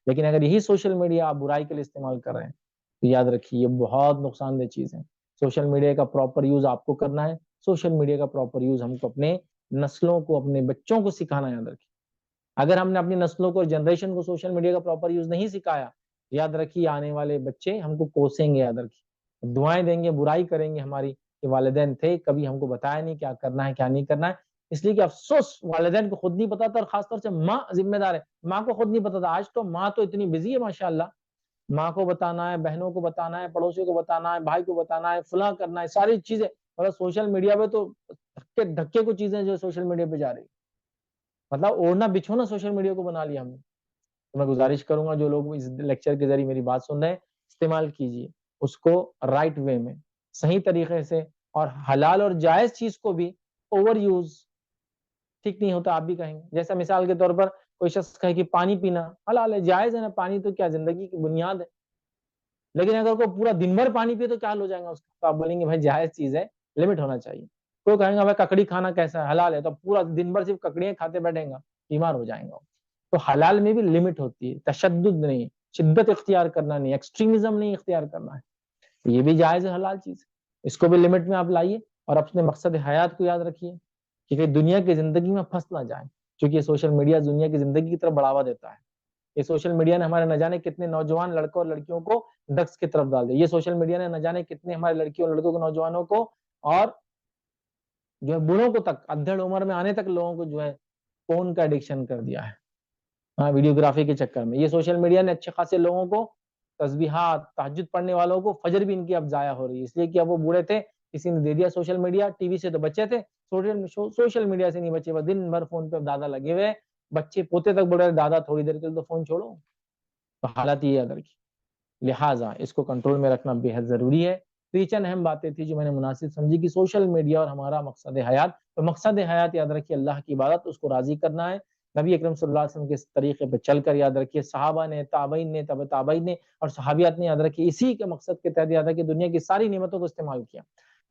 لیکن اگر یہی سوشل میڈیا آپ برائی کے لیے استعمال کر رہے ہیں تو یاد رکھیے یہ بہت نقصان دہ چیز ہے. سوشل میڈیا کا پراپر یوز آپ کو کرنا ہے. سوشل میڈیا کا پراپر یوز ہم کو اپنے نسلوں کو, اپنے بچوں کو سکھانا. یاد رکھیے, اگر ہم نے اپنی نسلوں کو, جنریشن کو سوشل میڈیا کا پراپر یوز نہیں سکھایا, یاد رکھیے آنے والے بچے ہم کو کوسیں گے. یاد رکھیے, دعائیں دیں گے, برائی کریں گے ہماری کہ والدین تھے, کبھی ہم کو بتایا نہیں کیا کرنا ہے کیا نہیں کرنا ہے. اس لیے کہ افسوس والدین کو خود نہیں پتا تھا, اور خاص طور سے ماں ذمہ دار ہے, ماں کو خود نہیں پتا تھا. آج تو ماں تو اتنی بزی ہے ماشاءاللہ, ماں کو بتانا ہے, بہنوں کو بتانا ہے, پڑوسیوں کو بتانا ہے, بھائی کو بتانا ہے, فلاں کرنا ہے, ساری چیزیں. اور سوشل میڈیا پہ تو دھکے کو چیزیں جو سوشل میڈیا پہ جا رہی, مطلب اوڑھنا بچھونا سوشل میڈیا کو بنا لیا ہم نے. تو میں گزارش کروں گا جو لوگ اس لیکچر کے ذریعے میری بات سن رہے ہیں, استعمال کیجیے اس کو رائٹ وے میں, صحیح طریقے سے. اور حلال اور جائز چیز کو بھی اوور یوز ٹھیک نہیں ہوتا, آپ بھی کہیں گے. جیسا مثال کے طور پر کوئی شخص کہے کہ پانی پینا حلال ہے, جائز ہے نا, پانی تو کیا زندگی کی بنیاد ہے. لیکن اگر کوئی پورا دن بھر پانی پیے تو کیا حل ہو جائے گا اس کا, تو آپ بولیں گے بھائی جائز چیز ہے, لمٹ ہونا چاہیے. کوئی کہیں گا بھائی ککڑی کھانا کیسا ہے, حلال ہے, تو پورا دن بھر صرف ککڑیاں کھاتے بیٹھیں گا, بیمار ہو جائیں گا. تو حلال میں بھی لمٹ ہوتی ہے, تشدد نہیں, شدت اختیار کرنا نہیں, ایکسٹریمزم نہیں اختیار کرنا ہے. یہ بھی جائز ہے, حلال چیز, اس کو بھی لمٹ میں آپ لائیے. اور اپنے مقصد حیات کو یاد رکھیے کہ دنیا کی زندگی میں پھنس نہ جائیں, کیونکہ یہ سوشل میڈیا دنیا کی زندگی کی طرف بڑھاوا دیتا ہے. یہ سوشل میڈیا نے ہمارے نہ جانے کتنے نوجوان لڑکوں اور لڑکیوں کو ڈرگس کی طرف ڈال دیا. یہ سوشل میڈیا نے نہ جانے کتنے ہمارے لڑکیوں اور لڑکوں کو, نوجوانوں کو, اور جو ہے بوڑھوں کو تک, ادھیڑ عمر میں آنے تک لوگوں کو جو ہے فون کا ایڈکشن کر دیا ہے, ہاں, ویڈیوگرافی کے چکر میں. یہ سوشل میڈیا نے اچھے خاصے لوگوں کو, تسبیحات, تہجد پڑھنے والوں کو, فجر بھی ان کی اب ضائع ہو رہی ہے, اس لیے کہ اب وہ بوڑھے تھے, کسی نے دے دیا سوشل میڈیا. ٹی وی سے تو بچے تھے, سوشل میڈیا سے نہیں بچے, بس دن بھر فون پہ دادا لگے ہوئے, بچے پوتے تک بڑے, دادا تھوڑی دیر کے لیے تو فون چھوڑو. تو حالت یہ ہے. لہٰذا اس کو کنٹرول میں رکھنا بے حد ضروری ہے. تو یہ چند اہم باتیں تھی جو میں نے مناسب سمجھی کہ سوشل میڈیا اور ہمارا مقصد حیات. تو مقصد حیات یاد رکھیے اللہ کی عبادت, اس کو راضی کرنا ہے. نبی اکرم صلی اللہ علیہ وسلم کے طریقے پہ چل کر, یاد رکھیے صحابہ نے, تابعین نے, تبع تابعین نے اور صحابیات نے, یاد رکھیے اسی کے مقصد کے تحت, یاد رکھیے دنیا کی ساری نعمتوں کو استعمال کیا.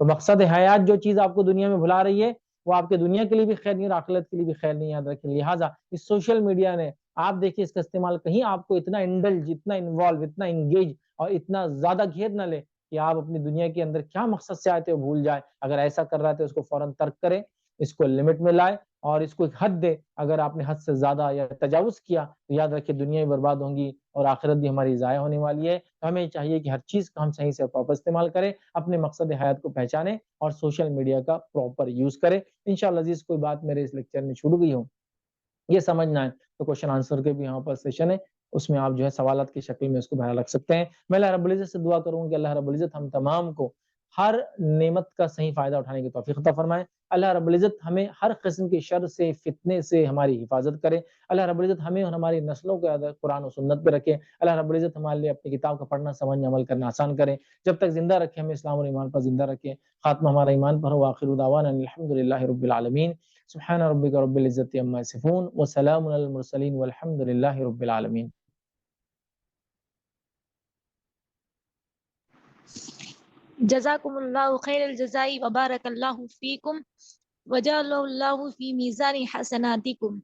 تو مقصد حیات جو چیز آپ کو دنیا میں بھلا رہی ہے وہ آپ کے دنیا کے لیے بھی خیر نہیں اور آخرت کے لیے بھی خیر نہیں, یاد رکھیے. لہٰذا اس سوشل میڈیا نے, آپ دیکھیے اس کا استعمال کہیں آپ کو اتنا انڈلج, اتنا انوالو, اتنا انگیج اور اتنا زیادہ گھیر نہ لے کہ آپ اپنی دنیا کے اندر کیا مقصد سے آئے تھے وہ بھول جائے. اگر ایسا کر رہا ہے تو اس کو فوراً ترک کریں, اس کو لمٹ میں لائے اور اس کو ایک حد دے. اگر آپ نے حد سے زیادہ یا تجاوز کیا تو یاد رکھیے دنیا بھی برباد ہوں گی اور آخرت بھی ہماری ضائع ہونے والی ہے. تو ہمیں چاہیے کہ ہر چیز کا ہم صحیح سے پراپر استعمال کریں, اپنے مقصد حیات کو پہچانیں اور سوشل میڈیا کا پراپر یوز کریں. انشاءاللہ عزیز کوئی بات میرے اس لیکچر میں چھوٹ گئی ہو, یہ سمجھنا ہے تو کوشچن آنسر کے بھی یہاں پر سیشن ہے, اس میں آپ جو ہے سوالات کی شکل میں اس کو بہر رکھ سکتے ہیں. میں اللہ رب العزت سے دعا کروں کہ اللہ رب العزت ہم تمام کو ہر نعمت کا صحیح فائدہ اٹھانے کی توفیق عطا فرمائے. اللہ رب العزت ہمیں ہر قسم کے شر سے, فتنے سے ہماری حفاظت کرے. اللہ رب العزت ہمیں اور ہماری نسلوں کو قرآن و سنت پہ رکھے. اللہ رب العزت ہمارے لیے اپنی کتاب کا پڑھنا, سمجھنا, عمل کرنا آسان کرے. جب تک زندہ رکھے ہمیں اسلام اور ایمان پر زندہ رکھے. خاتمہ ہمارا ایمان پر ہو. آخر دعوانا الحمد للہ رب العالمین. سبحان ربک رب العزت عما یصفون وسلام علی المرسلین والحمد للہ رب العالمین. جزاکم اللہ خیر الجزائی وبارک اللہ فیکم وجعل اللہ فی میزان حسناتکم.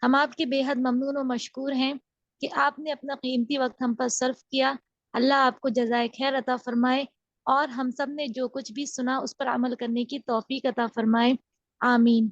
ہم آپ کے بے حد ممنون و مشکور ہیں کہ آپ نے اپنا قیمتی وقت ہم پر صرف کیا. اللہ آپ کو جزائے خیر عطا فرمائے اور ہم سب نے جو کچھ بھی سنا اس پر عمل کرنے کی توفیق عطا فرمائے. آمین.